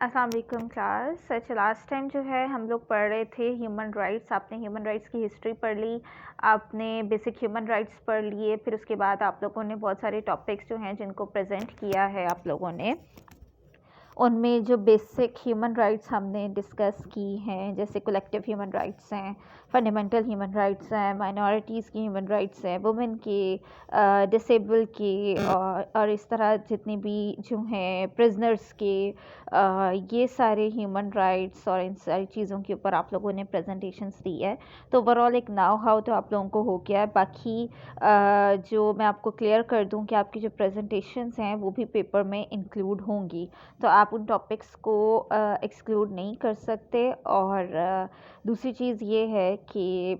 अस्सलाम वालेकुम क्लास। अच्छा, लास्ट टाइम जो है हम लोग पढ़ रहे थे ह्यूमन राइट्स। आपने ह्यूमन राइट्स की हिस्ट्री पढ़ ली, आपने बेसिक ह्यूमन राइट्स पढ़ लिए, फिर उसके बाद आप लोगों ने बहुत सारे टॉपिक्स जो हैं जिनको प्रेजेंट किया है आप लोगों ने, उनमें जो बेसिक ह्यूमन राइट्स हमने डिस्कस की हैं, जैसे कलेक्टिव ह्यूमन राइट्स हैं, फंडामेंटल ह्यूमन राइट्स हैं, माइनॉरिटीज़ की ह्यूमन राइट्स हैं, वुमेन के, डिसेबल के, और इस तरह जितने भी जो हैं प्रिजनर्स के, ये सारे ह्यूमन राइट्स और इन सारी चीज़ों के ऊपर आप लोगों ने प्रेजेंटेशंस दी है। तो ओवरऑल एक नाउ हाउ तो आप लोगों को हो गया है। बाकी जो मैं आपको क्लियर कर दूं कि आपकी जो प्रेजेंटेशंस हैं वो भी पेपर में इंक्लूड होंगी, तो आप उन टॉपिक्स को एक्सक्लूड नहीं कर सकते। और दूसरी चीज़ ये है कि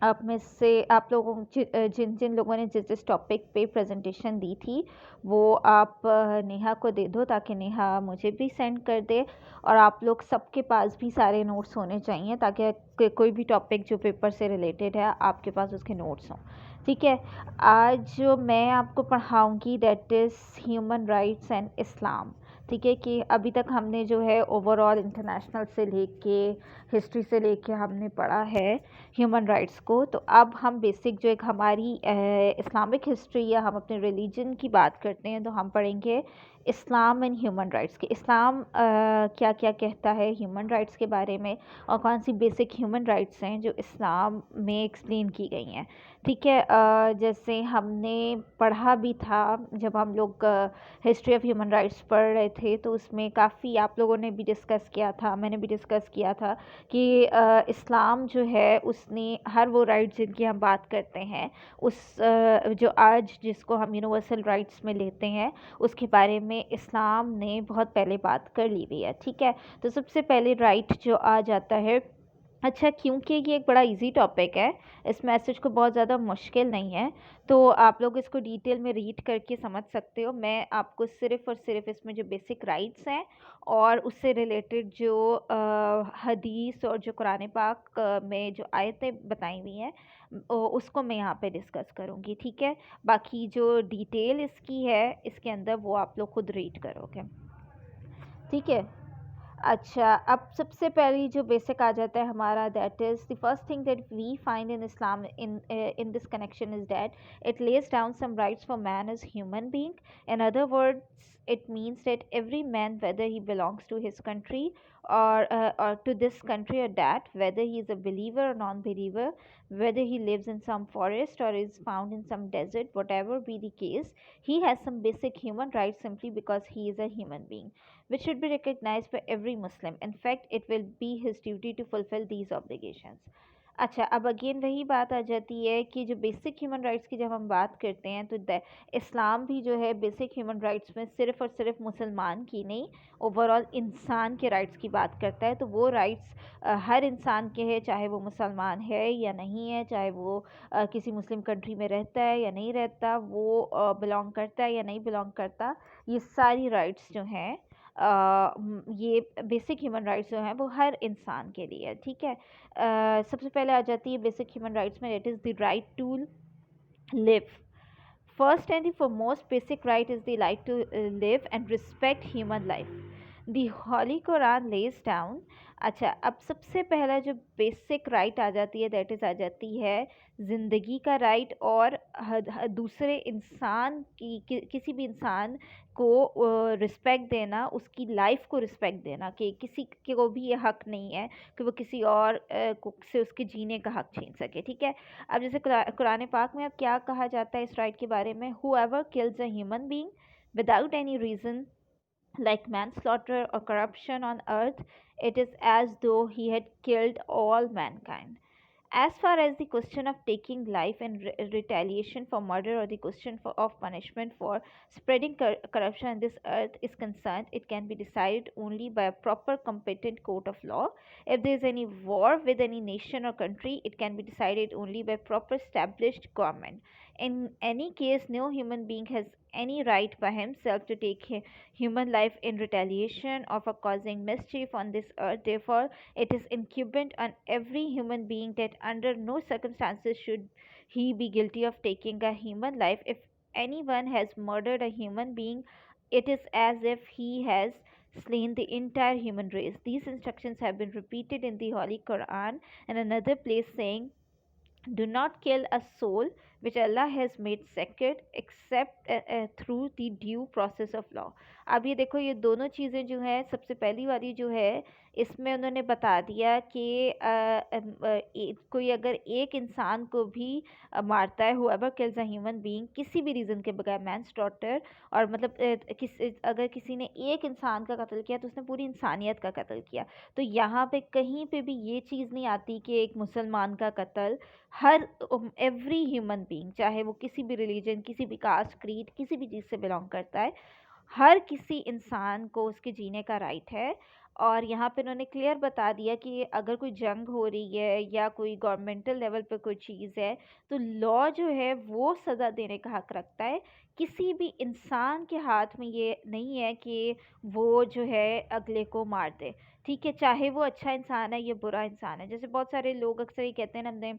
आप में से आप लोगों जिन जिन लोगों ने जिस जिस टॉपिक पे प्रेजेंटेशन दी थी वो आप नेहा को दे दो, ताकि नेहा मुझे भी सेंड कर दे। और आप लोग सबके पास भी सारे नोट्स होने चाहिए, ताकि कोई भी टॉपिक जो पेपर से रिलेटेड है आपके पास उसके नोट्स हों। ठीक है, आज जो मैं आपको पढ़ाऊँगी that is human rights and Islam. ठीक है, कि अभी तक हमने जो है ओवरऑल इंटरनेशनल से लेके हिस्ट्री से लेके हमने पढ़ा है ह्यूमन राइट्स को। तो अब हम बेसिक जो एक हमारी इस्लामिक हिस्ट्री या हम अपने रिलीजन की बात करते हैं, तो हम पढ़ेंगे इस्लाम एंड ह्यूमन राइट्स के। इस्लाम क्या क्या कहता है ह्यूमन राइट्स के बारे में, और कौन सी बेसिक ह्यूमन राइट्स हैं जो इस्लाम में एक्सप्लेन की गई हैं। ठीक है, जैसे हमने पढ़ा भी था जब हम लोग हिस्ट्री ऑफ ह्यूमन राइट्स पढ़ रहे थे, तो उसमें काफ़ी आप लोगों ने भी डिस्कस किया था, मैंने भी डिस्कस किया था कि इस्लाम जो है उसने हर वो राइट्स जिनकी हम बात करते हैं, उस जो आज जिसको हम यूनिवर्सल राइट्स में लेते हैं, उसके बारे में इस्लाम ने बहुत पहले बात कर ली हुई है। ठीक है, तो सबसे पहले राइट जो आ जाता है, अच्छा क्योंकि ये एक बड़ा इजी टॉपिक है, इस मैसेज को बहुत ज़्यादा मुश्किल नहीं है, तो आप लोग इसको डिटेल में रीड करके समझ सकते हो। मैं आपको सिर्फ़ और सिर्फ इसमें जो बेसिक राइट्स हैं और उससे रिलेटेड जो हदीस और जो कुरान पाक में जो आयतें बताई हुई हैं, उसको मैं यहाँ पे डिस्कस करूँगी। ठीक है, बाकी जो डिटेल इसकी है इसके अंदर वो आप लोग खुद रीड करोगे। ठीक है, अच्छा, अब सबसे पहली जो बेसिक आ जाता है हमारा, that is the first thing that we find in Islam in this connection is that it lays down some rights for man as human being. In other words it means that every man, whether he belongs to his country or to this country or that, whether he is a believer or non-believer, whether he lives in some forest or is found in some desert, whatever be the case, he has some basic human rights simply because he is a human being, which should be recognized by every Muslim. In fact, it will be his duty to fulfill these obligations. अच्छा, अब again वही बात आ जाती है कि जो basic human rights की जब हम बात करते हैं, तो इस्लाम भी जो है बेसिक ह्यूमन राइट्स में सिर्फ़ और सिर्फ मुसलमान की नहीं, ओवरऑल इंसान के राइट्स की बात करता है। तो वो राइट्स हर इंसान के हैं, चाहे वो मुसलमान है या नहीं है, चाहे वो किसी मुस्लिम कंट्री में रहता है या नहीं रहता, वो बिलोंग करता है या नहीं बिलोंग करता, ये सारी राइट्स जो हैं, ये बेसिक ह्यूमन राइट्स जो हैं वो हर इंसान के लिए है। ठीक है, सबसे पहले आ जाती है बेसिक ह्यूमन राइट्स में, it is the right to live. First and the foremost basic right is the right to live and respect human life. The Holy Quran lays down। अच्छा, अब सबसे पहला जो बेसिक राइट आ जाती है, that is आ जाती है ज़िंदगी का राइट, और दूसरे इंसान किसी भी इंसान को रिस्पेक्ट देना, उसकी लाइफ को रिस्पेक्ट देना, कि किसी को भी ये हक नहीं है कि वो किसी और से उसके जीने का हक छीन सके। ठीक है, अब जैसे कुरान पाक में अब क्या कहा जाता है इस राइट के बारे में, whoever kills a human being without any reason like manslaughter or corruption on earth, it is as though he had killed all mankind. As far as the question of taking life in retaliation for murder, or the question of punishment for spreading corruption on this earth is concerned, it can be decided only by a proper competent court of law. If there is any war with any nation or country, it can be decided only by proper established government. In any case, no human being has any right by himself to take human life in retaliation or for causing mischief on this earth. Therefore, it is incumbent on every human being that under no circumstances should he be guilty of taking a human life. If anyone has murdered a human being, it is as if he has slain the entire human race. These instructions have been repeated in the Holy Quran and another place saying, do not kill a soul which Allah has made sacred except through the due process of law. अब ये देखो, ये दोनों चीज़ें जो हैं, सबसे पहली वाली जो है इसमें उन्होंने बता दिया कि कोई अगर एक इंसान को भी मारता है, whoever kills a human being किसी भी रीज़न के बगैर, मैंस डॉटर, और मतलब अगर किसी ने एक इंसान का कत्ल किया तो उसने पूरी इंसानियत का कत्ल किया। तो यहाँ पे कहीं पे भी ये चीज़ नहीं आती कि एक मुसलमान का कत्ल, हर एवरी ह्यूमन बीइंग, चाहे वो किसी भी रिलीजन, किसी भी कास्ट, क्रीड, किसी भी चीज़ से बिलोंग करता है, हर किसी इंसान को उसके जीने का राइट है। और यहाँ पे उन्होंने क्लियर बता दिया कि अगर कोई जंग हो रही है या कोई गवर्नमेंटल लेवल पे कोई चीज़ है तो लॉ जो है वो सज़ा देने का हक रखता है। किसी भी इंसान के हाथ में ये नहीं है कि वो जो है अगले को मार दे, ठीक है, चाहे वो अच्छा इंसान है या बुरा इंसान है। जैसे बहुत सारे लोग अक्सर ये कहते हैं ना, हमने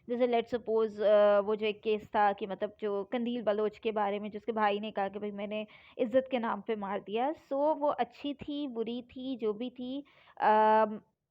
जैसे लेट सपोज वो जो एक केस था कि मतलब जो कंदील बलोच के बारे में, जिसके भाई ने कहा कि भाई मैंने इज्जत के नाम पे मार दिया, सो वो अच्छी थी, बुरी थी, जो भी थी,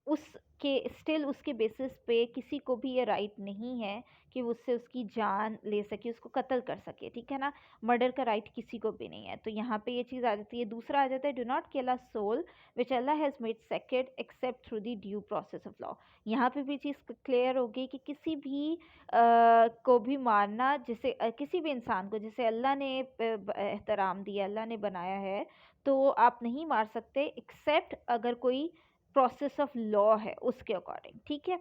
उसके स्टिल उसके बेसिस पे किसी को भी ये राइट नहीं है कि वो उससे उसकी जान ले सके, उसको कत्ल कर सके, ठीक है ना। मर्डर का राइट किसी को भी नहीं है। तो यहाँ पे ये चीज़ आ जाती है। दूसरा आ जाता है, do not kill a soul which Allah has made sacred except through the due process of law. यहाँ पे भी चीज़ क्लियर हो गई कि किसी भी को भी मारना, जिसे किसी भी इंसान को जिसे अल्लाह ने एहतराम दिया, अल्लाह ने बनाया है, तो आप नहीं मार सकते एक्सेप्ट अगर कोई प्रोसेस ऑफ लॉ है उसके अकॉर्डिंग, ठीक है।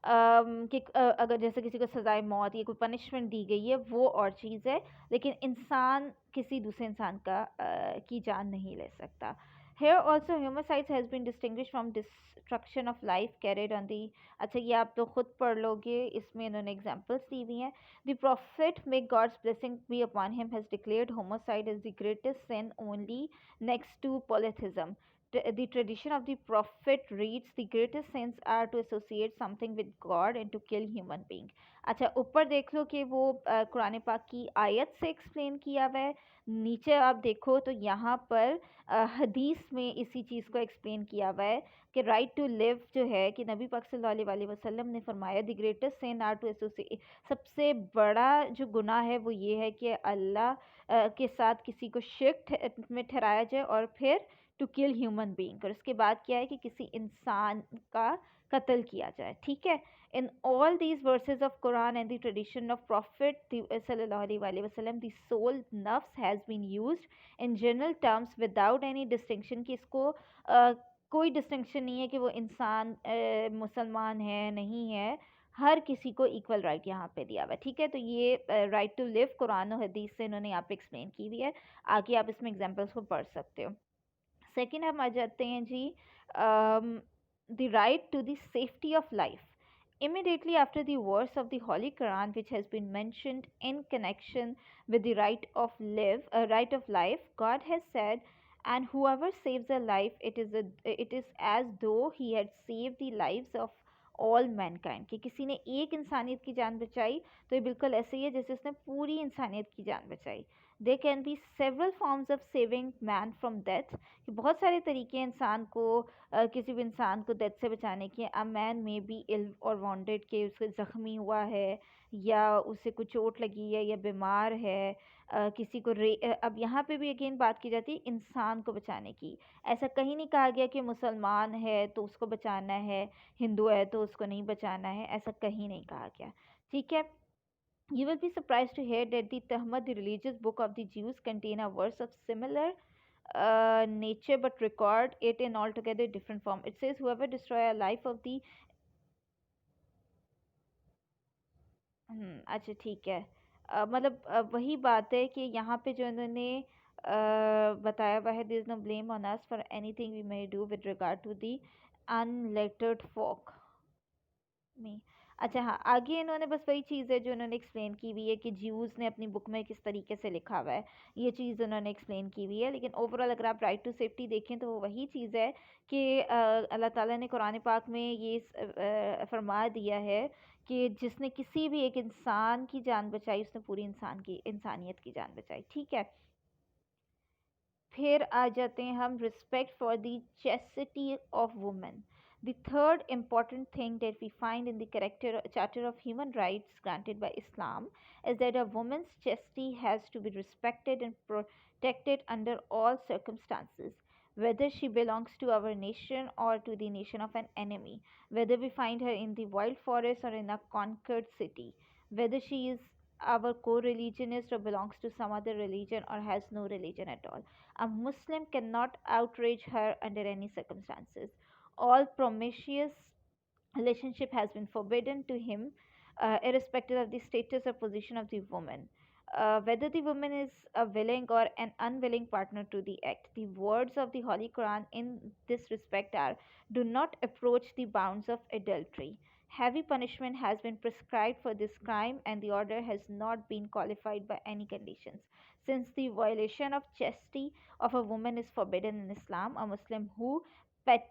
कि अगर जैसे किसी को सज़ाए मौत या कोई पनिशमेंट दी गई है वो और चीज़ है, लेकिन इंसान किसी दूसरे इंसान का की जान नहीं ले सकता। Here also homicide has been distinguished from destruction of life carried on the, अच्छा ये आप तो खुद पढ़ लोगे, इसमें इन्होंने एग्जांपल्स दी हुई हैं। The prophet, may God's blessing be upon him, has declared homicide as the greatest sin only next to polytheism. The tradition of the prophet reads, the greatest sins are to associate something with God and to kill human being. अच्छा ऊपर देख लो कि वो कुरान पाक की आयत से explain किया हुआ है, नीचे आप देखो तो यहाँ पर हदीस में इसी चीज़ को एक्सप्लेन किया हुआ है कि राइट टू लिव जो है, कि नबी पाक सल्लल्लाहु अलैहि वसल्लम ने फरमाया, the greatest sin are to associate, सबसे बड़ा जो गुनाह है वो ये है कि अल्लाह के साथ किसी को शिर्क में ठहराया जाए, और फिर टू किल ह्यूमन बीइंग, और उसके बाद क्या है कि किसी इंसान का कत्ल किया जाए, ठीक है। In all these verses of Quran and the tradition of Prophet sallallahu alaihi wasallam, the soul nafs has been used in general terms without any distinction, कि इसको कोई डिस्टिंक्शन नहीं है कि वो इंसान मुसलमान है नहीं है, हर किसी को इक्वल राइट यहाँ पे दिया हुआ है, ठीक है। तो ये राइट टू लिव कुरान और हदीस से इन्होंने यहाँ पे एक्सप्लेन की हुई है। आगे आप इसमें एग्जांपल्स को पढ़ सकते हो। सेकेंड हम आ जाते हैं जी, the right to the safety of life. Immediately after the verse of the Holy Quran, which has been mentioned in connection with the right of life, God has said, "And whoever saves a life, it is as though he had saved the lives of all mankind." कि किसी ने एक इंसानियत की जान बचाई तो ये बिल्कुल ऐसे ही है जैसे उसने पूरी इंसानियत की जान बचाई। There can be several forms of saving man from death, कि बहुत सारे तरीके हैं इंसान को किसी भी इंसान को डेथ से बचाने के। अ मैन में बी इल और वांटेड, के उसके ज़ख्मी हुआ है या उसे कुछ चोट लगी है या बीमार है, किसी को अब यहाँ पे भी अगेन बात की जाती है इंसान को बचाने की। ऐसा कहीं नहीं कहा गया कि मुसलमान है तो उसको बचाना है, हिंदू है तो उसको नहीं बचाना है, ऐसा कहीं नहीं कहा गया, ठीक है। You will be surprised to hear that the Talmud, the religious book of the Jews, contain a verse of similar nature but record it in altogether different form. It says, "Whoever destroy a life of the..." अच्छा ठीक है। मतलब वही बात है कि यहाँ पे जो इन्होंने बताया हुआ है, "There is no blame on us for anything we may do with regard to the unlettered folk." में अच्छा हाँ, आगे इन्होंने बस वही चीज़ है जो इन्होंने एक्सप्लेन की हुई है कि ज्यूज़ ने अपनी बुक में किस तरीके से लिखा हुआ है, ये चीज़ उन्होंने एक्सप्लेन की हुई है। लेकिन ओवरऑल अगर आप राइट टू सेफ्टी देखें तो वो वही चीज़ है कि अल्लाह ताला ने कुरान पाक में ये फरमा दिया है कि जिसने किसी भी एक इंसान की जान बचाई उसने पूरी इंसानियत की जान बचाई, ठीक है। फिर आ जाते हैं हम respect for the chastity of women. The third important thing that we find in the Charter of Human Rights granted by Islam is that a woman's chastity has to be respected and protected under all circumstances, whether she belongs to our nation or to the nation of an enemy, whether we find her in the wild forest or in a conquered city, whether she is our co-religionist or belongs to some other religion or has no religion at all. A Muslim cannot outrage her under any circumstances. All promiscuous relationship has been forbidden to him, irrespective of the status or position of the woman. Whether the woman is a willing or an unwilling partner to the act. The words of the Holy Quran in this respect are: do not approach the bounds of adultery. Heavy punishment has been prescribed for this crime, and the order has not been qualified by any conditions. Since the violation of chastity of a woman is forbidden in Islam, a Muslim who pet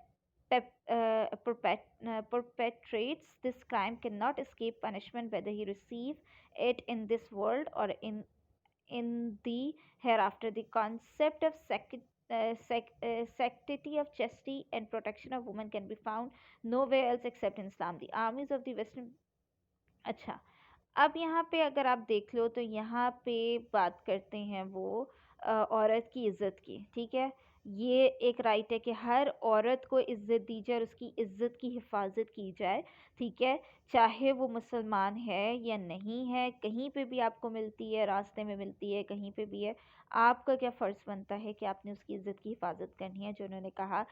perpetrates this crime cannot escape punishment whether he receive it in this world or in the hereafter. The concept of sanctity of chastity and protection of women can be found nowhere else except in Islam. The armies of the Western. अच्छा, अब यहाँ पे अगर आप देख लो तो यहाँ पे बात करते हैं वो औरत की इज्जत की. ठीक है, ये एक राइट है कि हर औरत को इज्जत दी जाए और उसकी इज्जत की हिफाजत की जाए. ठीक है, चाहे वो मुसलमान है या नहीं है, कहीं पे भी आपको मिलती है, रास्ते में मिलती है, कहीं पे भी है, आपका क्या फ़र्ज़ बनता है कि आपने उसकी इज्जत की हिफाजत करनी है. जो उन्होंने कहा,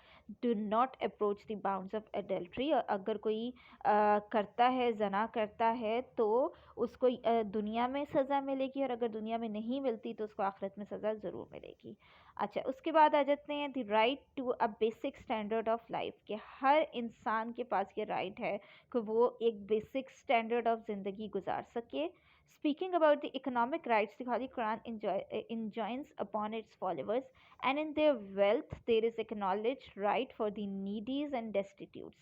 do not approach the bounds of adultery. अगर कोई करता है, जना करता है, तो उसको दुनिया में सज़ा मिलेगी, और अगर दुनिया में नहीं मिलती तो उसको आखिरत में सज़ा ज़रूर मिलेगी. अच्छा, उसके बाद आ जाते हैं the right to a basic standard of life, कि हर इंसान के पास ये राइट है कि वो एक बेसिक स्टैंडर्ड ऑफ ज़िंदगी गुजार सके. Speaking about the economic rights, the Holy Quran enjoins upon its followers, and in their wealth there is acknowledged right for the needy and destitute.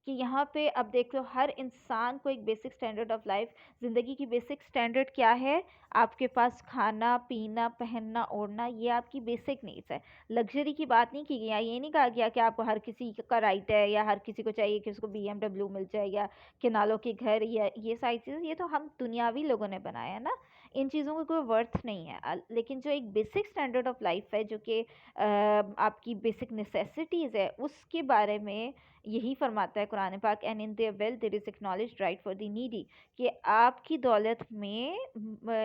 कि यहाँ पे अब देख लो, हर इंसान को एक बेसिक स्टैंडर्ड ऑफ लाइफ, ज़िंदगी की बेसिक स्टैंडर्ड क्या है? आपके पास खाना पीना पहनना ओढ़ना, ये आपकी बेसिक नीड्स है. लग्जरी की बात नहीं की गई, ये नहीं कहा गया कि आपको हर किसी का राइट है या हर किसी को चाहिए कि उसको BMW मिल जाए या किनालों के घर, या ये सारी चीज़ें, ये तो हम दुनियावी लोगों ने बनाया है ना. इन चीज़ों का कोई वर्थ नहीं है. लेकिन जो एक बेसिक स्टैंडर्ड ऑफ लाइफ है, जो कि आपकी बेसिक नेसेसिटीज़ है, उसके बारे में यही फरमाता है कुरान पाक, and in their wealth there is acknowledged right for the needy, कि आपकी दौलत में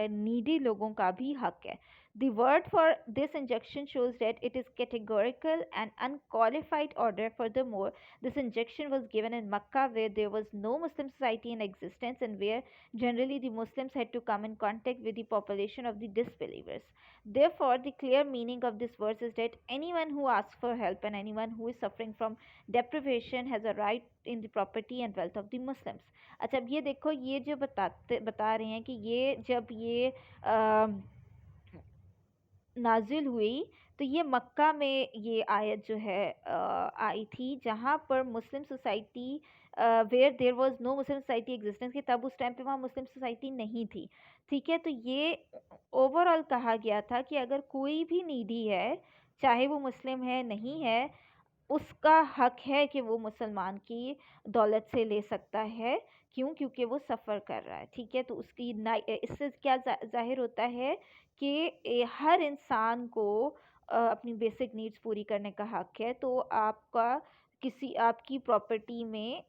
नीडी लोगों का भी हक है. The word for this injunction shows that it is categorical and unqualified order. Furthermore, this injunction was given in Makkah, where there was no Muslim society in existence and where generally the Muslims had to come in contact with the population of the disbelievers. Therefore, the clear meaning of this verse is that anyone who asks for help and anyone who is suffering from deprivation has a right in the property and wealth of the Muslims. अच्छा, अब ये देखो, ये जो बता रहे हैं कि ये जब ये नाजिल हुई, तो ये मक्का में ये आयत जो है आई थी, जहाँ पर Muslim society, where there was no Muslim society existence, कि तब उस टाइम पे वहाँ मुस्लिम सोसाइटी नहीं थी. ठीक है, तो ये ओवरऑल कहा गया था कि अगर कोई भी नीडी है, चाहे वो मुस्लिम है नहीं है, उसका हक है कि वो मुसलमान की दौलत से ले सकता है. क्यों? क्योंकि वो सफ़र कर रहा है. ठीक है, तो उसकी इससे क्या ज़ाहिर होता है कि हर इंसान को अपनी बेसिक नीड्स पूरी करने का हक है. तो आपका किसी आपकी प्रॉपर्टी में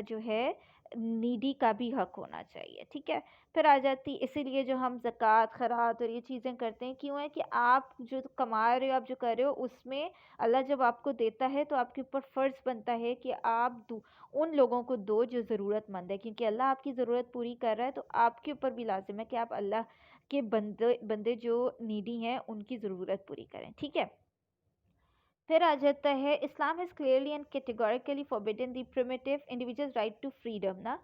जो है नीडी का भी हक होना चाहिए. ठीक है, फिर आ जाती, इसीलिए जो हम ज़कात खैरात और ये चीज़ें करते हैं, क्यों है कि आप जो कमा रहे हो, आप जो कर रहे हो, उसमें अल्लाह जब आपको देता है तो आपके ऊपर फ़र्ज़ बनता है कि आप उन लोगों को दो जो ज़रूरतमंद है, क्योंकि अल्लाह आपकी ज़रूरत पूरी कर रहा है, तो आपके ऊपर भी लाजिम है कि आप अल्लाह के बंदे जो नीडी हैं उनकी ज़रूरत पूरी करें. ठीक है, फिर आ जाता है, Islam has clearly and categorically forbidden the primitive individuals right to freedom ना,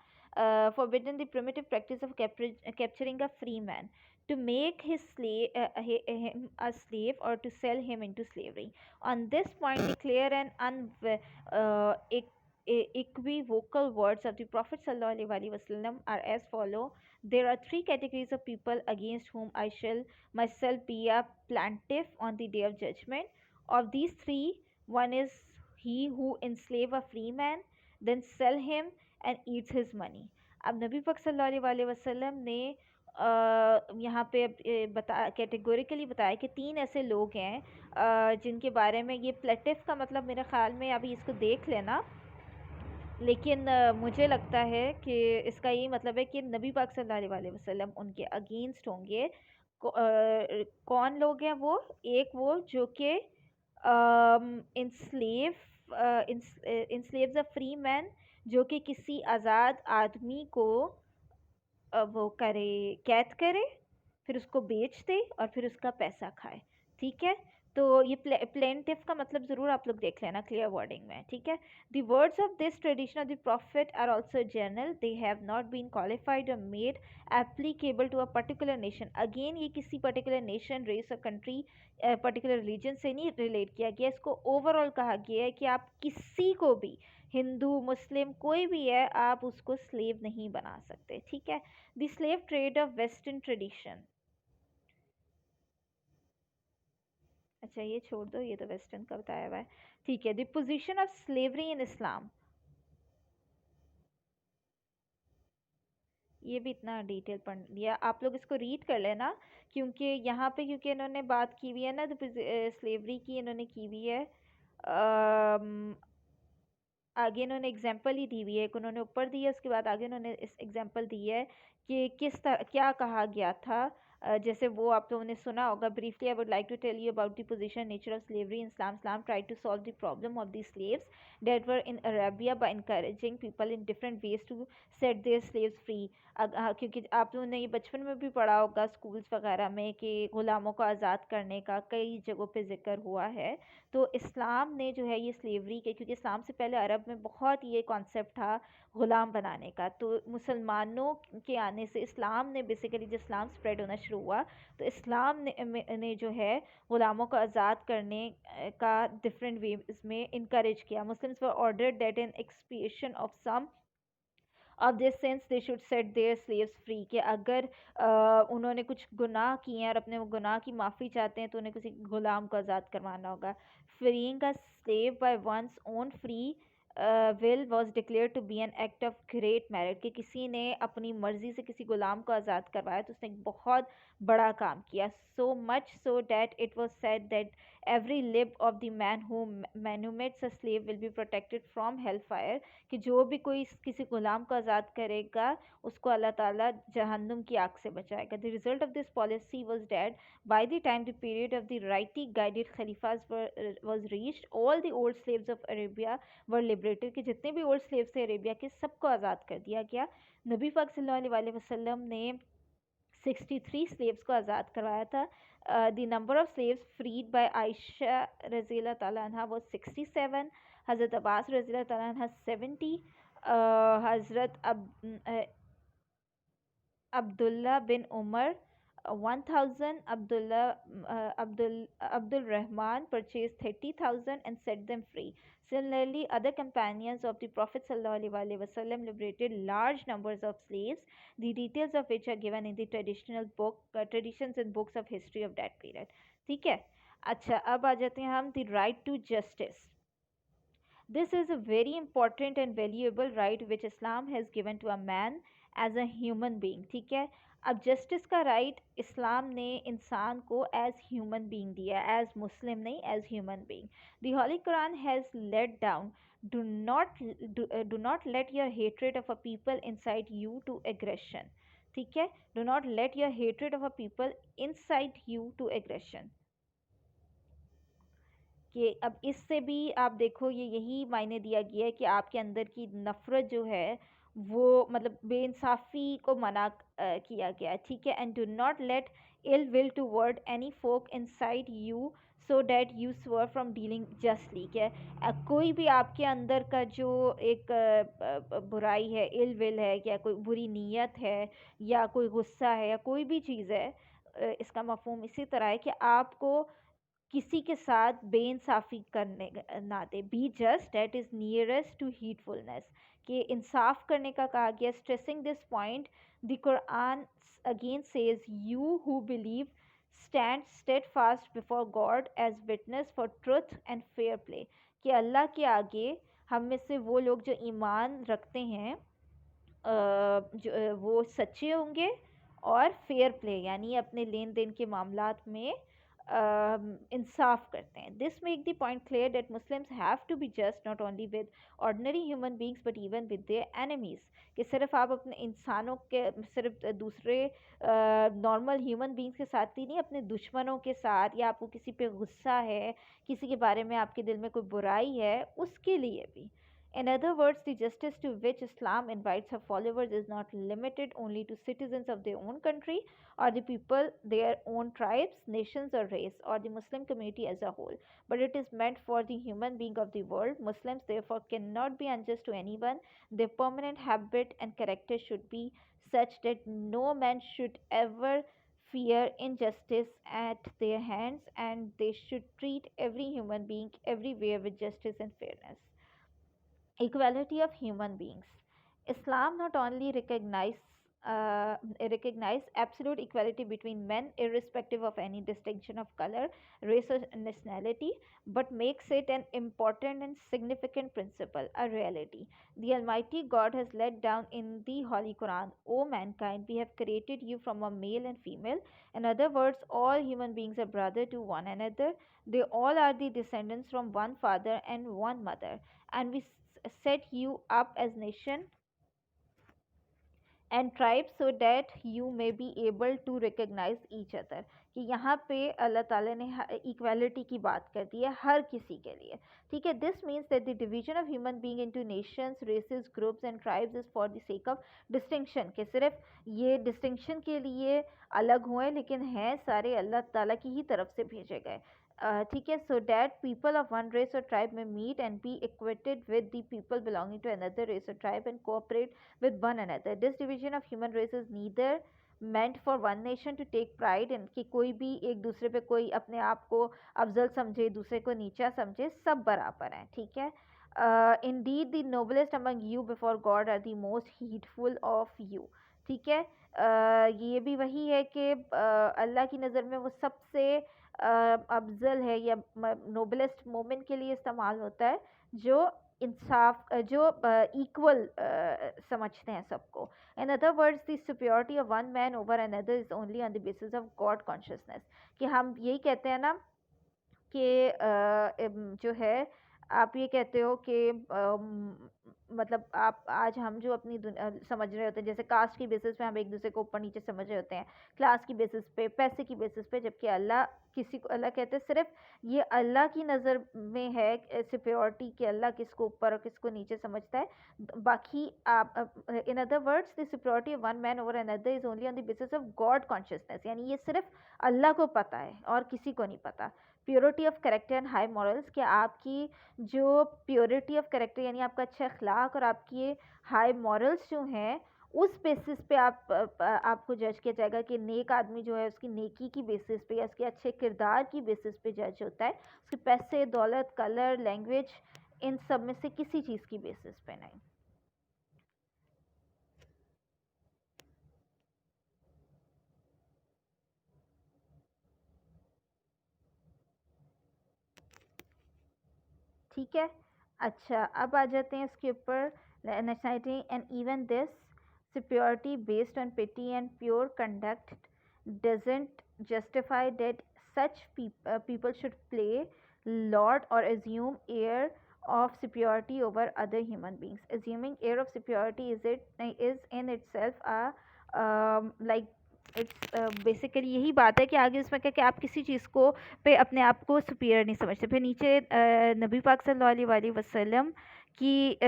forbidden the primitive practice of capturing a free man to make him a slave or to sell him into slavery. On this point, the clear and equivocal words of the Prophet ﷺ are as follow. There are three categories of people against whom I shall myself be a plaintiff on the day of judgment. Of these three, one is he who enslave a free man, then sell him and eats his money. अब नबी पाक सल्लल्लाहु अलैहि वसल्लम ने यहाँ पे बता categorically बताया कि तीन ऐसे लोग हैं जिनके बारे में ये प्लेटिफ का मतलब मेरे ख्याल में अभी इसको देख लेना, लेकिन मुझे लगता है कि इसका यही मतलब है कि नबी पाक सल्लल्लाहु अलैहि वसल्लम उनके अगेंस्ट होंगे। कौन लोग हैं वो? एक वो जो कि इंस्लेव्स अ फ्री मैन, जो कि किसी आज़ाद आदमी को वो करे, कैद करे, फिर उसको बेच दे और फिर उसका पैसा खाए। ठीक है, तो ये प्लेंटिफ का मतलब ज़रूर आप लोग देख लेना क्लियर वर्डिंग में। ठीक है, the words of this tradition of the prophet are also general, they have not been qualified or made applicable to a particular nation. Again ये किसी particular nation, race or country, particular religion से नहीं relate किया गया, इसको overall कहा गया है कि आप किसी को भी, हिंदू मुस्लिम कोई भी है, आप उसको स्लेव नहीं बना सकते। ठीक है, the slave trade off western tradition, अच्छा ये छोड़ दो, ये तो वेस्टर्न का बताया हुआ है। ठीक है, the position of slavery in इस्लाम, ये भी इतना डिटेल पढ़ लिया, आप लोग इसको रीड कर लेना, क्योंकि यहाँ पे क्योंकि इन्होंने बात की हुई है ना, स्लेवरी की इन्होंने की हुई है। आगे इन्होंने एग्जाम्पल ही दी हुई है, एक उन्होंने ऊपर दी है, उसके बाद आगे इन्होंने इस एग्जाम्पल दी है कि किस तरह क्या कहा गया था। जैसे वो आप लोगों ने सुना होगा। Briefly I would like to tell you about the position nature of slavery in Islam. Islam try to solve the problem of the slaves that were in Arabia by encouraging people in different ways to set their slaves free. क्योंकि आप लोगों ने ये बचपन में भी पढ़ा होगा स्कूल्स वगैरह में कि गुलामों को आज़ाद करने का कई जगहों पे जिक्र हुआ है। तो इस्लाम ने जो है ये स्लेवरी के, क्योंकि इस्लाम से पहले अरब में बहुत ये कॉन्सेप्ट था ग़ुलाम बनाने का, तो मुसलमानों के आने से इस्लाम ने बेसिकली जब इस्लाम स्प्रेड होना शुरू हुआ तो इस्लाम ने जो है ग़ुलामों को आज़ाद करने का डिफरेंट वेज में इनकरेज किया। Muslims were ordered that in expiation of some of this sins they should set their slaves free, कि अगर उन्होंने कुछ गुनाह किए हैं और अपने वो गुनाह की माफ़ी चाहते हैं तो उन्हें किसी गुलाम को आज़ाद करवाना होगा। Freeing a slave by one's own free will was declared to be an act of great merit, कि किसी ने अपनी मर्जी से किसी गुलाम को आज़ाद करवाया तो उसने एक बहुत बड़ा काम किया। So much so that it was said that every limb of the man who manumits a slave will be protected from hell fire, कि जो भी कोई किसी गुलाम को आज़ाद करेगा उसको अल्लाह ताला जहन्नुम की आग से बचाएगा। The result of this policy was that by the time the period of the rightly guided खलीफाज was reached all the old slaves of Arabia were liberated, कि जितने भी ओल्ड स्लेव्स थे अरेबिया के सबको आज़ाद कर दिया गया। नबी पाक सल्लल्लाहु अलैहि वसल्लम ने 63 स्लेव्स को आज़ाद करवाया था। The number of slaves freed by Aisha रज़ी अल्लाह ताला अन्हा वाज 67, हज़रत अब्बास रज़ी अल्लाह ताला अन्हा 70, हज़रत अब्दुल्ला बिन Umar 1000, Abdul Rahman purchased 30,000 and set them free. Similarly, other companions of the Prophet ﷺ liberated large numbers of slaves, the details of which are given in the traditions and books of history of that period. ठीक है, अच्छा अब आ जाते हैं हम the right to justice. This is a very important and valuable right which Islam has given to a man as a human being. ठीक है, अब जस्टिस का राइट इस्लाम ने इंसान को एज ह्यूमन बीइंग दिया, एज मुस्लिम नहीं, as human being. The holy Quran has late down do not let your hatred of a people incite you to aggression. ठीक है, do not let your hatred of a people incite you to aggression, कि अब इससे भी आप देखो ये यही मायने दिया गया है कि आपके अंदर की नफ़रत जो है वो मतलब बेइंसाफ़ी को मना किया गया है। ठीक है, and do not let ill will toward any folk inside you so that you swerve from dealing justly. क्या कोई भी आपके अंदर का जो एक बुराई है, इल विल है, या कोई बुरी नीयत है या कोई गुस्सा है या कोई भी चीज़ है, इसका मफहूम इसी तरह है कि आपको किसी के साथ बेइंसाफ़ी करने ना दे। Be just that is nearest to heedfulness, कि इंसाफ करने का कहा गया। Stressing this point the Quran again says, you who believe stand steadfast before God as witness for truth and fair play, कि अल्लाह के आगे हम में से वो लोग जो ईमान रखते हैं वो सच्चे होंगे और फेयर प्ले यानी अपने लेन देन के मामलात में इंसाफ करते हैं। This make the point clear that Muslims have to be just not only with ordinary human beings but even with their enemies, कि सिर्फ आप अपने इंसानों के सिर्फ दूसरे नॉर्मल ह्यूमन बींग्स के साथ ही नहीं, अपने दुश्मनों के साथ, या आपको किसी पे गुस्सा है, किसी के बारे में आपके दिल में कोई बुराई है, उसके लिए भी। In other words, the justice to which Islam invites her followers is not limited only to citizens of their own country or the people, their own tribes, nations, or race, or the Muslim community as a whole, but it is meant for the human being of the world. Muslims, therefore, cannot be unjust to anyone. Their permanent habit and character should be such that no man should ever fear injustice at their hands, and they should treat every human being everywhere with justice and fairness. Equality of human beings. Islam not only recognize absolute equality between men irrespective of any distinction of color, race or nationality, but makes it an important and significant principle, a reality. The Almighty God has laid down in the Holy Quran, O mankind, we have created you from a male and female. In other words, all human beings are brother to one another. They all are the descendants from one father and one mother. And we set you up as nation and tribes so that you may be able to recognize each other, कि यहाँ पे अल्लाह ताला ने equality की बात कर दी है हर किसी के लिए, ठीक है। This means that the division of human being into nations, races, groups and tribes is for the sake of distinction, के सिर्फ ये डिस्टिंक्शन के लिए अलग हुए, लेकिन हैं सारे अल्लाह ताला की ही तरफ से भेजे गए, ठीक है। So that people of one race or tribe may meet and be equated with the people belonging to another race or tribe and cooperate with one another. This division of human race is neither meant for one nation to take pride in, कि कोई भी एक दूसरे पे कोई अपने आप को अफजल समझे, दूसरे को नीचा समझे, सब बराबर हैं, ठीक है। Indeed, the noblest among you before God are the most heedful of you, ठीक है। ये भी वही है कि अल्लाह की नज़र में वो सबसे अफजल है, या नोबलेस्ट मोमेंट के लिए इस्तेमाल होता है जो इंसाफ, जो इक्वल समझते हैं सबको। In other words, the superiority of one man over another is only on the basis of God consciousness, कि हम यही कहते हैं ना कि जो है आप ये कहते हो कि मतलब आप आज हम जो अपनी समझ रहे होते हैं, जैसे कास्ट की बेसिस पे हम एक दूसरे को ऊपर नीचे समझ रहे होते हैं, क्लास की बेसिस पे, पैसे की बेसिस पे, जबकि अल्लाह किसी को, अल्लाह कहते हैं सिर्फ ये अल्लाह की नज़र में है सिक्योरिटी कि अल्लाह किसको ऊपर और किसको नीचे समझता है। बाकी आप इन other words, the security of one man over another is only on the basis of God consciousness, यानी ये सिर्फ अल्लाह को पता है और किसी को नहीं पता। Purity of character and high morals, कि आपकी जो प्योरिटी ऑफ कैरेक्टर यानी आपका अच्छा अखलाक और आपकी हाई मॉरल्स जो हैं, उस बेसिस पे आपको जज किया जाएगा कि नेक आदमी जो है उसकी नेकी की बेसिस पे या उसके अच्छे किरदार की बेसिस पे जज होता है, उसके पैसे, दौलत, कलर, लैंग्वेज, इन सब में से किसी चीज़ की बेसिस पे नहीं। ठीक है। अच्छा, अब आ जाते हैं इसके ऊपर nationality and even this superiority based on pity and pure conduct doesn't justify that such people should play lord or assume air of superiority over other human beings. Assuming air of superiority is in itself a like it's basically यही बात है कि आगे इसमें क्या कि आप किसी चीज़ को पे अपने आप को सुपीरियर नहीं समझते। फिर नीचे नबी पाक सल्लल्लाहु अलैहि वसल्लम कि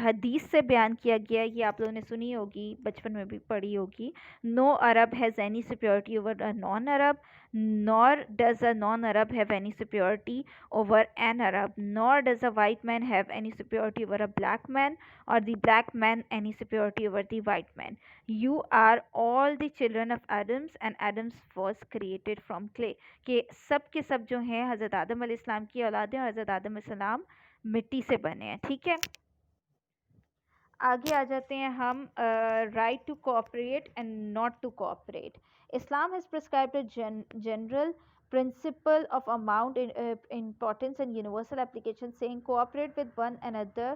हदीस से बयान किया गया, ये आप लोगों ने सुनी होगी, बचपन में भी पढ़ी होगी। No Arab has any superiority over a non Arab, nor does a non Arab have any superiority over an Arab, nor does a white man have any superiority over a black man, or the black man any superiority over the white man. You are all the children of Adams, and Adams was created from clay. कि सब के सब जो हैं हज़रत आदम अलैहिस्सलाम की औलाद हैं, और हज़रत आदम अलैहिस्सलाम मिट्टी से बने हैं। ठीक है, आगे आ जाते हैं हम right to cooperate and not to cooperate. Islam has prescribed a general principle of amount importance and universal application, saying cooperate with one another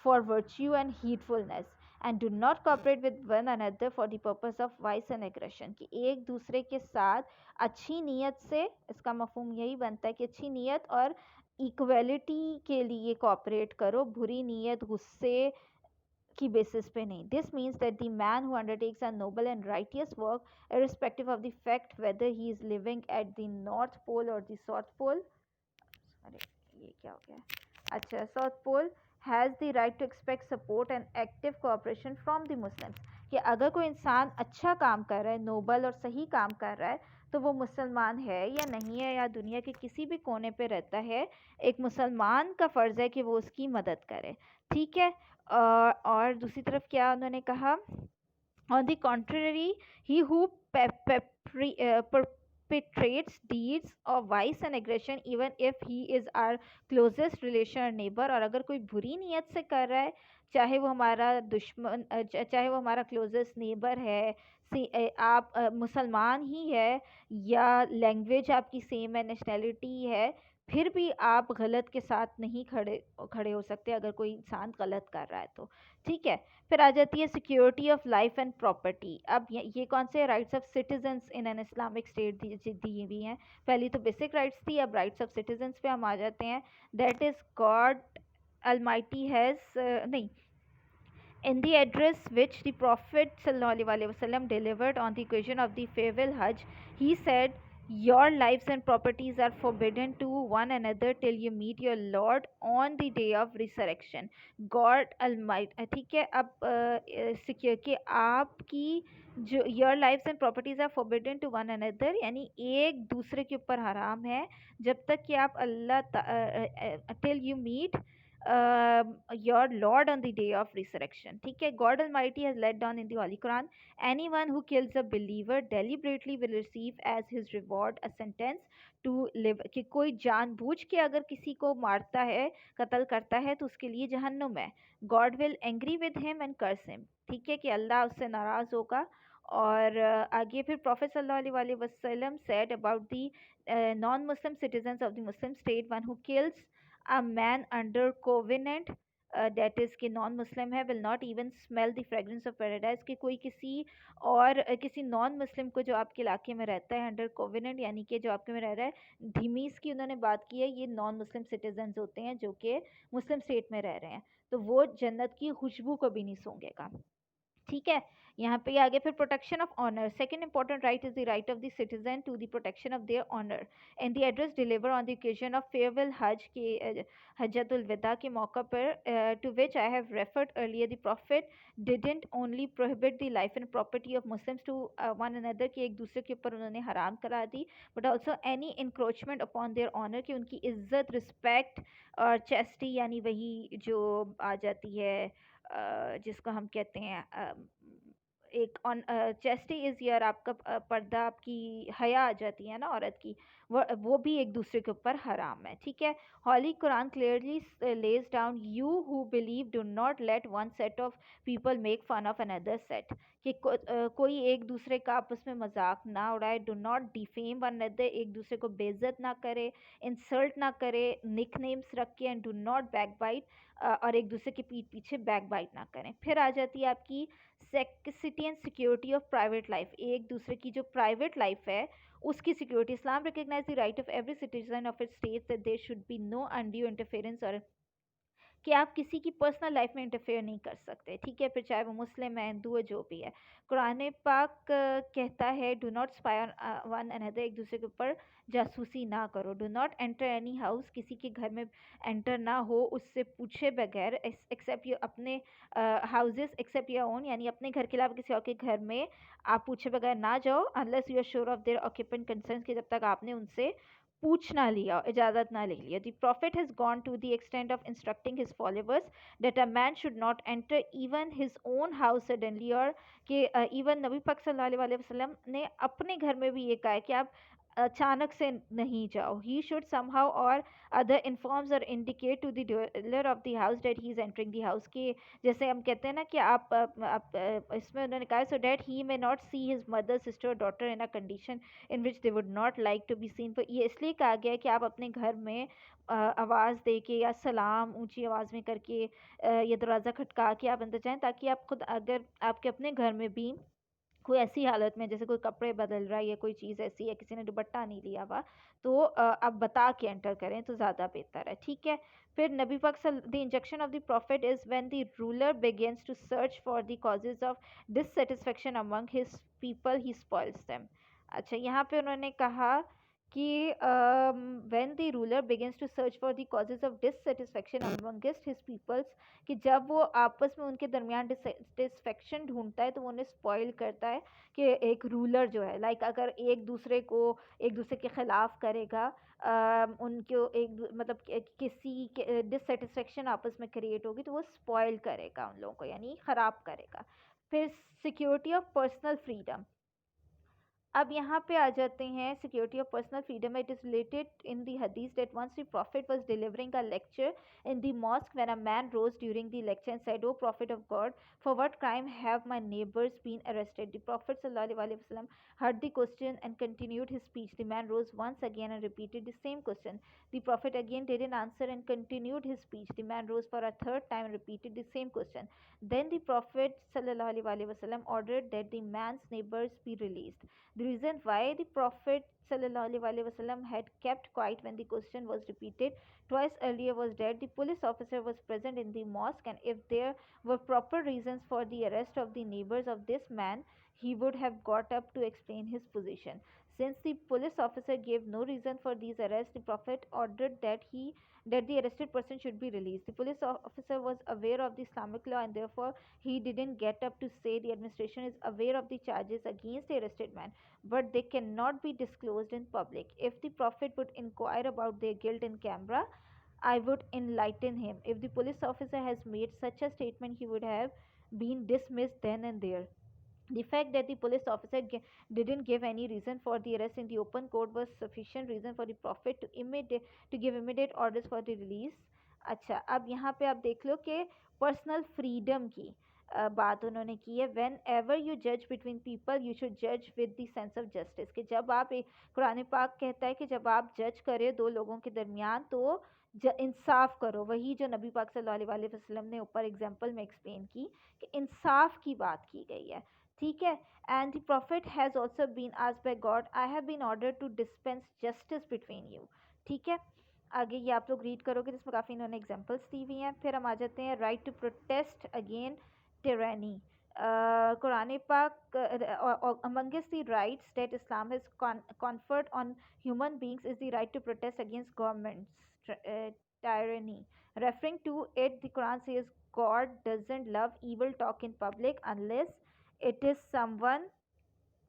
for virtue and heedfulness, and do not cooperate with one another for the purpose of vice and aggression। कि एक दूसरे के साथ अच्छी नीयत से, इसका मफहूम यही बनता है कि अच्छी नीयत और इक्वलिटी के लिए कॉपरेट करो, बुरी नीयत गुस्से की बेसिस पे नहीं। This means that the man who undertakes a noble and righteous work irrespective of the fact whether he is living at the north pole or the south pole, अरे ये क्या हो गया, अच्छा, south pole, has the right to expect support and active cooperation from the Muslims. कि अगर कोई इंसान अच्छा काम कर रहा है, नोबल और सही काम कर रहा है, तो वो मुसलमान है या नहीं है, या दुनिया के किसी भी कोने पे रहता है, एक मुसलमान का फ़र्ज़ है कि वो उसकी मदद करे। ठीक है, और दूसरी तरफ क्या उन्होंने कहा, on the contrary, he who perpetrates deeds of vice and aggression, even if he is our closest relation or neighbor, और अगर कोई बुरी नीयत से कर रहा है, चाहे वो हमारा दुश्मन चाहे वो हमारा क्लोजेस्ट नेबर है, आप मुसलमान ही है, या लैंग्वेज आपकी सेम है, नेशनैलिटी है, फिर भी आप गलत के साथ नहीं खड़े खड़े हो सकते अगर कोई इंसान गलत कर रहा है तो। ठीक है, फिर आ जाती है security of life and property. अब ये कौन से rights of citizens in an Islamic state दी हुई हैं। पहली तो बेसिक राइट्स थी, अब राइट्स ऑफ सिटीजन्स पे हम आ जाते हैं। That is God Almighty has नहीं, in the address which the Prophet ﷺ delivered on the occasion of the farewell Hajj, he said, your lives and properties are forbidden to one another till you meet your Lord on the day of resurrection. God Almighty, ठीक है, अब secure कि आपकी जो your lives and properties are forbidden to one another, यानी एक दूसरे के ऊपर हराम है जब तक कि आप अल्लाह till you meet your Lord on the day of resurrection. ठीक है, God Almighty has laid down in the Holy Quran, anyone who kills a believer deliberately will receive as his reward a sentence to live। कि कोई जानबूझ के अगर किसी को मारता है, कत्ल करता है, तो उसके लिए जहन्नुम है। God will angry with him and curse him। ठीक है, कि अल्लाह उससे नाराज़ होगा। और आगे फिर प्रोफेट सल्लल्लाहु अलैहि वसल्लम said about the non-Muslim citizens of the Muslim state, one who kills a man under covenant, that is कि नॉन मुस्लिम है, will not even smell the fragrance of paradise। कि कोई किसी और किसी नॉन मुस्लिम को जो आपके इलाके में रहता है अंडर कोवेनेंट, यानी कि जो आपके में रह रहा है, धीमीस की उन्होंने बात की है, ये नॉन मुस्लिम सिटीजन्स होते हैं जो कि मुस्लिम स्टेट में रह रहे हैं, तो वो जन्नत की खुशबू को भी नहीं सूंघेगा। ठीक है, यहाँ पे आगे फिर protection of honour. Second important right is the right of the citizen to the protection of their honour. In the address delivered on the occasion of farewell हज के हज्जतुल विदा के मौका पर, to which I have referred earlier, the prophet didn't only prohibit the life and property of Muslims to one another, कि एक दूसरे के ऊपर उन्होंने हराम करा दी, but also any encroachment upon their honour, कि उनकी इज्जत, रिस्पेक्ट और चेस्टी, यानी वही जो आ जाती है जिसको हम कहते हैं एक ऑन चेस्टी इज ईयर, आपका पर्दा, आपकी हया आ जाती है ना औरत की, वो भी एक दूसरे के ऊपर हराम है। ठीक है, Holy Quran clearly lays down, you who believe do not let one set of people make fun of another set, कि कोई एक दूसरे का आपस में मजाक ना उड़ाए। Do not defame one another, एक दूसरे को बेइज्जत ना करे, इंसल्ट ना करे, निक नेम्स रख के, and do not back bite, और एक दूसरे के पीठ पीछे बैक बाइट ना करें। फिर आ जाती है आपकी sanctity and security of private life, एक दूसरे की जो प्राइवेट लाइफ है उसकी security. Islam recognize the right of every citizen of its state that there should be no undue interference और कि आप किसी की पर्सनल लाइफ में इंटरफेयर नहीं कर सकते, ठीक है, फिर चाहे वो मुस्लिम है, हिंदू है, जो भी है। कुरान पाक कहता है do not spy on one another, एक दूसरे के ऊपर जासूसी ना करो। Do not enter any house, किसी के घर में एंटर ना हो उससे पूछे बगैर, एक्सेप्ट योर अपने हाउसेस एक्सेप्ट योर ओन, यानी अपने घर के अलावा किसी और के घर में आप पूछे बगैर ना जाओ, unless you are sure of their occupant concern, कि जब तक आपने उनसे पूछ ना लिया, इजाज़त ना ले लिया। The prophet has gone to the extent of instructing his followers that a man should not enter even his own house suddenly, और कि इवन नबी पाक सल्लल्लाहु अलैहि वसल्लम ने अपने घर में भी ये कहा है कि आप अचानक से नहीं जाओ। He should somehow or other informs or indicate to the dweller of the house that he is entering the house, कि जैसे हम कहते हैं ना कि इसमें उन्होंने कहा so that he may not see his mother sister or daughter in a condition in which they would not like to be seen. तो ये इसलिए कहा गया है कि आप अपने घर में आवाज़ दे के या सलाम ऊंची आवाज़ में करके या दरवाज़ा खटका के आप अंदर जाएं, ताकि आप खुद, अगर आपके अपने घर में भी कोई ऐसी हालत में जैसे कोई कपड़े बदल रहा है या कोई चीज़ ऐसी है, किसी ने दुपट्टा नहीं लिया हुआ, तो आप बता के एंटर करें तो ज़्यादा बेहतर है, ठीक है। फिर नबी पाक the injunction of the prophet is when the ruler begins to search for the causes of dissatisfaction among his people he spoils them. अच्छा, यहाँ पे उन्होंने कहा कि when the ruler begins to search for the causes of dissatisfaction amongst his peoples, कि जब वो आपस में उनके दरमियान डिससेटिस्फेक्शन ढूंढता है तो वो उन्हें स्पॉइल करता है। कि एक रूलर जो है, लाइक अगर एक दूसरे के ख़िलाफ़ करेगा, उनको एक मतलब किसी के डिससेटिस्फेक्शन आपस में क्रिएट होगी, तो वो स्पॉइल करेगा उन लोगों को, यानी ख़राब करेगा। फिर सिक्योरिटी ऑफ पर्सनल फ्रीडम, अब यहाँ पे आ जाते हैं security of personal freedom. It is related in the hadith that once the prophet was delivering a lecture in the mosque when a man rose during the lecture and said, O prophet of God, for what crime have my neighbours been arrested. The prophet सल्लल्लाहु अलैहि वसल्लम heard the question and continued his speech. The man rose once again and repeated the same question. The prophet again didn't answer and continued his speech. The man rose for a third time and repeated the same question. Then the prophet sallallahu alaihi wasallam ordered that the man's neighbors be released. The reason why the Prophet ﷺ had kept quiet when the question was repeated twice earlier was that the police officer was present in the mosque, and if there were proper reasons for the arrest of the neighbors of this man, he would have got up to explain his position. Since the police officer gave no reason for these arrests, the Prophet ordered that the arrested person should be released. The police officer was aware of the Islamic law, and therefore he didn't get up to say the administration is aware of the charges against the arrested man, but they cannot be disclosed in public. If the Prophet would inquire about their guilt in camera, I would enlighten him. If the police officer has made such a statement, he would have been dismissed then and there. The fact that the police officer didn't give any reason for the arrest in the open court was sufficient reason for the prophet to give immediate orders for the release. अच्छा, अब यहाँ पे आप देख लो कि personal freedom की बात उन्होंने की है। व्हेन एवर यू जज बिटवीन पीपल यू शुड जज with the sense of justice, कि जब आप एक, कुरान पाक कहता है कि जब आप जज करें दो लोगों के दरमियान तो इंसाफ करो। वही जो नबी पाक सल्लल्लाहु अलैहि वसल्लम ने ऊपर एग्जांपल में एक्सप्लेन की कि इंसाफ की बात की गई है, ठीक है। And the prophet has also been asked by God, I have been ordered to dispense justice between you, ठीक है। आगे ये आप लोग रीड करोगे जिसमें काफ़ी इन्होंने एग्जांपल्स दी हुई हैं। फिर हम आ जाते हैं right to protest again tyranny. Quran पाक amongst the rights that Islam has conferred on human beings is the right to protest against government's tyranny. Referring to it, the Quran says God doesn't love evil talk in public unless it is someone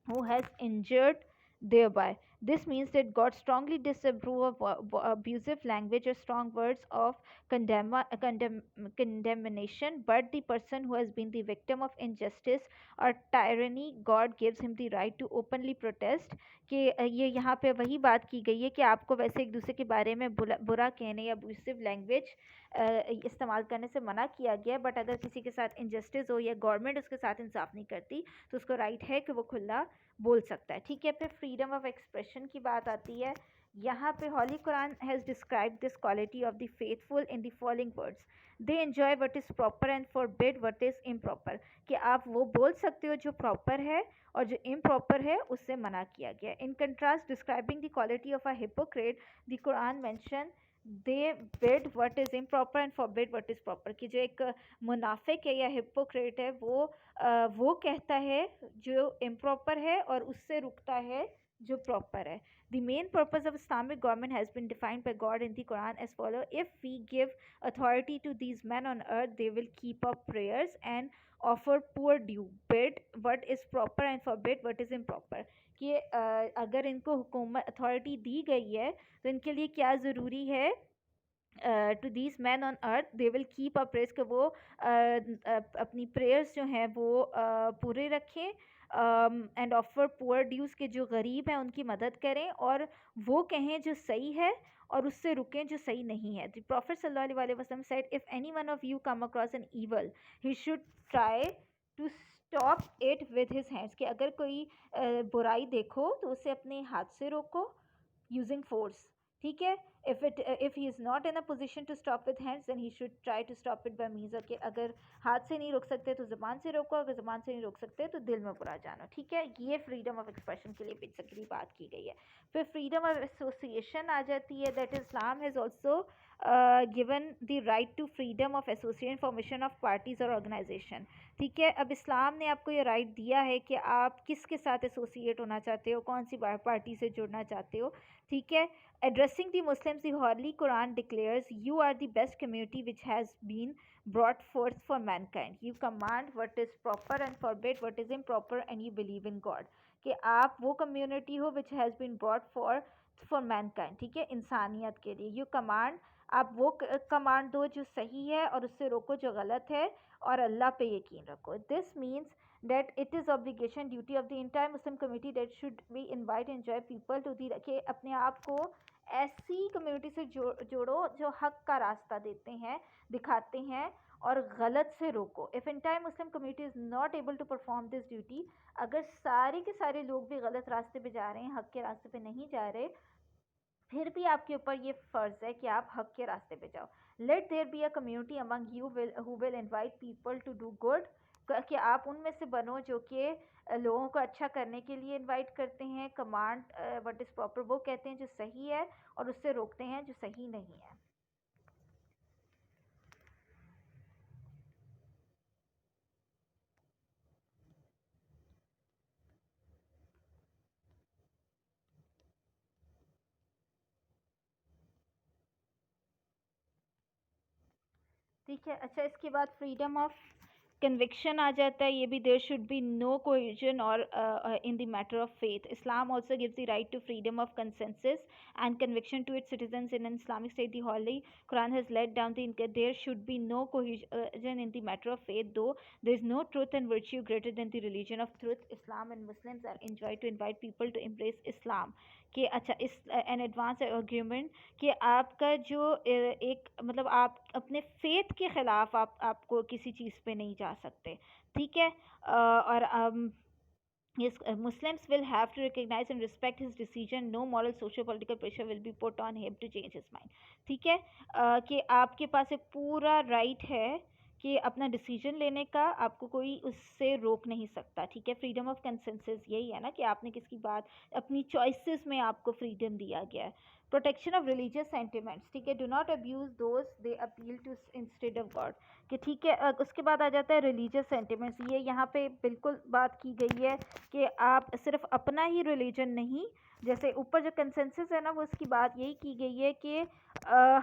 who has injured thereby. This means that God strongly disapproves of abusive language or strong words of condemnation, but the person who has been the victim of injustice or tyranny, God gives him the right to openly protest. कि ये यहाँ पे वही बात की गई है कि आपको वैसे एक दूसरे के बारे में बुरा कहने या अब्यूसिव लैंग्वेज इस्तेमाल करने से मना किया गया है, बट अगर किसी के साथ इनजस्टिस हो या गवर्नमेंट उसके साथ इंसाफ नहीं करती तो उसको राइट है कि वो खुला बोल सकता है, ठीक है। फिर फ्रीडम ऑफ एक्सप्रेशन की बात आती है। यहाँ पे Holy Quran has describe this quality of the faithful in the following words, they enjoy what is proper and forbid what is improper, कि आप वो बोल सकते हो जो प्रॉपर है और जो इम्प्रॉपर है उससे मना किया गया। In contrast describing the quality of a hypocrite, the Quran mention they bid what is improper and forbid what is proper. कि जो एक मुनाफिक है या हिपोक्रेट है वो कहता है जो इम्प्रॉपर है और उससे रुकता है जो प्रॉपर है। The main purpose of Islamic government has been defined by God in the Quran as follow: if we give authority to these men on earth, they will keep up prayers and offer poor due, bid what is proper and forbid what is improper। कि अगर इनको हुकूमत authority दी गई है तो इनके लिए क्या ज़रूरी है, to these man on earth they will keep a press, कि वो अपनी प्रेयर्स जो हैं वो पूरे रखें, एंड ऑफर पुअर ड्यूज़, के जो गरीब हैं उनकी मदद करें, और वो कहें जो सही है और उससे रुकें जो सही नहीं है। द प्रॉफिट सल्लल्लाहु अलैहि वसल्लम said if any one of you come across an evil he should try to stop it with his hands. कि अगर कोई बुराई देखो तो उसे अपने हाथ से रोको यूजिंग फोर्स। ठीक है, if he is not in a position to stop with hands then he should try to stop it by means of, कि अगर हाथ से नहीं रोक सकते तो ज़बान से रोको, अगर ज़बान से नहीं रोक सकते तो दिल में बुरा जानो। ठीक है, ये फ्रीडम ऑफ एक्सप्रेशन के लिए बेसिकली बात की गई है। फिर फ्रीडम ऑफ एसोसिएशन आ जाती है, that Islam has also given the right to freedom of association formation of parties और ऑर्गेनाइजेशन। ठीक है, अब इस्लाम ने आपको ये राइट दिया है कि आप किसके साथ एसोसिएट होना चाहते हो, कौन सी पार्टी से जुड़ना चाहते हो। ठीक है, addressing the Muslims, the Holy Quran declares, "You are the best community which has been brought forth for mankind. You command what is proper and forbid what is improper, and you believe in God." कि आप वो community हो which has been brought for mankind। ठीक है, इंसानियत के लिए। You command, आप वो कमांड दो जो सही है और उससे रोको जो गलत है, और अल्लाह पे यकीन रखो। This means that it is obligation duty of the entire Muslim community that should we invite and enjoy people to the, कि अपने आप को ऐसी कम्युनिटी से जोड़ो जो हक का रास्ता देते हैं, दिखाते हैं, और गलत से रोको। If entire Muslim community is not able to perform this duty, अगर सारे के सारे लोग भी गलत रास्ते पे जा रहे हैं, हक के रास्ते पे नहीं जा रहे, फिर भी आपके ऊपर ये फ़र्ज़ है कि आप हक के रास्ते पे जाओ। Let there be a community among you who will invite people to do good, कि आप उनमें से बनो जो कि लोगों को अच्छा करने के लिए इनवाइट करते हैं। कमांड व्हाट इज़ प्रॉपर, वो कहते हैं जो सही है और उससे रोकते हैं जो सही नहीं है। ठीक है, अच्छा इसके बाद फ्रीडम ऑफ कन्विक्शन आ जाता है। ये भी there should be no coercion और in the matter of faith. Islam also gives the right to freedom of consensus and conviction to its citizens in an Islamic state. The holy Quran has late down the there should be no coercion in the matter of faith, though there is no truth and virtue greater than the religion of truth. Islam and Muslims are enjoy to invite people to embrace इस्लाम। कि अच्छा इस an advance agreement, कि आपका जो एक मतलब आप अपने फेथ के ख़िलाफ़ आपको किसी चीज़ पे नहीं जा सकते। ठीक है, और yes, Muslims will have to recognize and respect his decision. No moral, social, political pressure will be put on him to change his mind. ठीक है, कि आपके पास एक पूरा राइट है कि अपना डिसीजन लेने का, आपको कोई उससे रोक नहीं सकता। ठीक है, फ्रीडम ऑफ कंसेंसस यही है ना, कि आपने किसकी बात, अपनी चॉइसेस में आपको फ्रीडम दिया गया है। प्रोटेक्शन ऑफ रिलीजियस सेंटिमेंट्स, ठीक है, do not abuse those they appeal to instead of God. कि ठीक है, उसके बाद आ जाता है रिलीजियस सेंटिमेंट्स। ये यहाँ पे बिल्कुल बात की गई है कि आप सिर्फ अपना ही रिलीजन नहीं, जैसे ऊपर जो कंसेंसस है ना, वो उसकी बात यही की गई है कि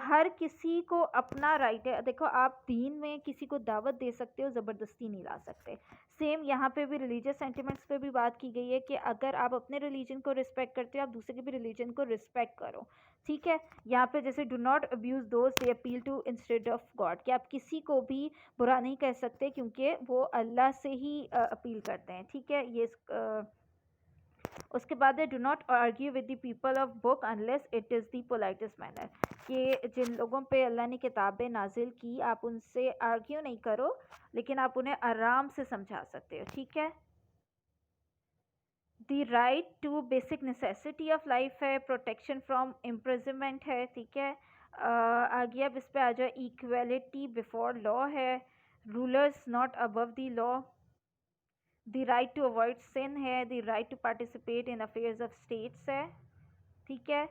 हर किसी को अपना राइट है। देखो, आप दीन में किसी को दावत दे सकते हो, ज़बरदस्ती नहीं ला सकते। सेम यहाँ पे भी रिलीजियस सेंटिमेंट्स पे भी बात की गई है कि अगर आप अपने रिलीजन को रिस्पेक्ट करते हो, आप दूसरे के भी रिलीजन को रिस्पेक्ट करो। ठीक है, यहाँ पे जैसे do not abuse those they appeal to instead of God, कि आप किसी को भी बुरा नहीं कह सकते क्योंकि वो अल्लाह से ही अपील करते हैं। ठीक है, ये उसके बाद है do not argue with the people of book unless it is the politest manner. कि जिन लोगों पे अल्लाह ने किताबें नाजिल की, आप उनसे आर्ग्यू नहीं करो, लेकिन आप उन्हें आराम से समझा सकते हो। ठीक है, the right to basic necessity of life है, प्रोटेक्शन फ्रॉम इम्प्रिजनमेंट है। ठीक है, आगे अब इस पे आ जाए, इक्वलिटी बिफोर लॉ है, rulers not above the law, the right to avoid sin है, the right to participate in affairs of states है। ठीक है,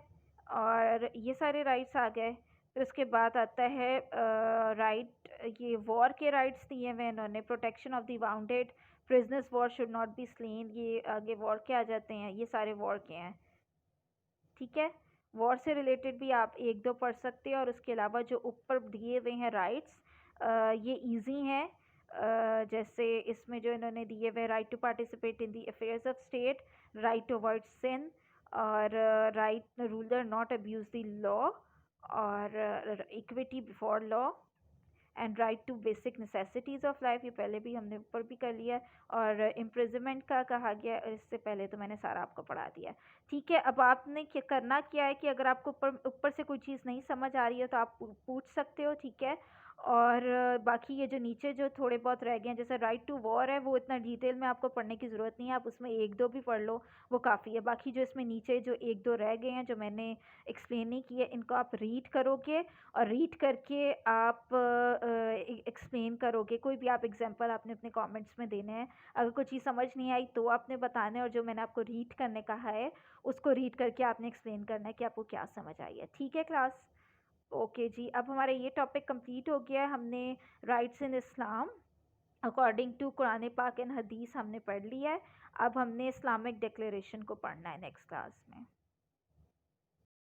और ये सारे राइट्स आ गए। फिर उसके बाद आता है राइट, ये वॉर के राइट्स दिए हुए इन्होंने, protection of the bounded, prisoners war should not be slain, ये आगे वॉर के आ जाते हैं, ये सारे वॉर के हैं। ठीक है, वॉर से रिलेटेड भी आप एक दो पढ़ सकते हैं। और उसके अलावा जो ऊपर दिए हुए हैं राइट्स, ये इजी हैं। जैसे इसमें जो इन्होंने दिए हुए, right to participate in the affairs of state, right to avoid sin, और right ruler not abuse the law, और equity before law, and right to basic necessities of life, ये पहले भी हमने ऊपर भी कर लिया है। और इम्प्रिजमेंट का कहा गया, इससे पहले तो मैंने सारा आपको पढ़ा दिया। ठीक है, अब आपने क्या करना क्या है कि अगर आपको ऊपर से कोई चीज़ नहीं समझ आ रही है तो आप पूछ सकते हो। ठीक है, और बाकी ये जो नीचे जो थोड़े बहुत रह गए हैं, जैसे राइट टू वॉर है, वो इतना डिटेल में आपको पढ़ने की ज़रूरत नहीं है, आप उसमें एक दो भी पढ़ लो, वो काफ़ी है। बाकी जो इसमें नीचे जो एक दो रह गए हैं जो मैंने एक्सप्लेन नहीं किए, इनको आप रीड करोगे और रीड करके आप एक्सप्लेन करोगे। कोई भी आप एग्जांपल आपने अपने कमेंट्स में देने हैं। अगर कोई चीज़ समझ नहीं आई तो आपने बताना है, और जो मैंने आपको रीड करने कहा है उसको रीड करके आपने एक्सप्लेन करना है कि आपको क्या समझ आई है। ठीक है क्लास, ओके जी। अब हमारा ये टॉपिक कंप्लीट हो गया है। हमने rights in Islam according to Quran पाक एंड हदीस हमने पढ़ लिया है। अब हमने इस्लामिक डिक्लेरेशन को पढ़ना है नेक्स्ट क्लास में।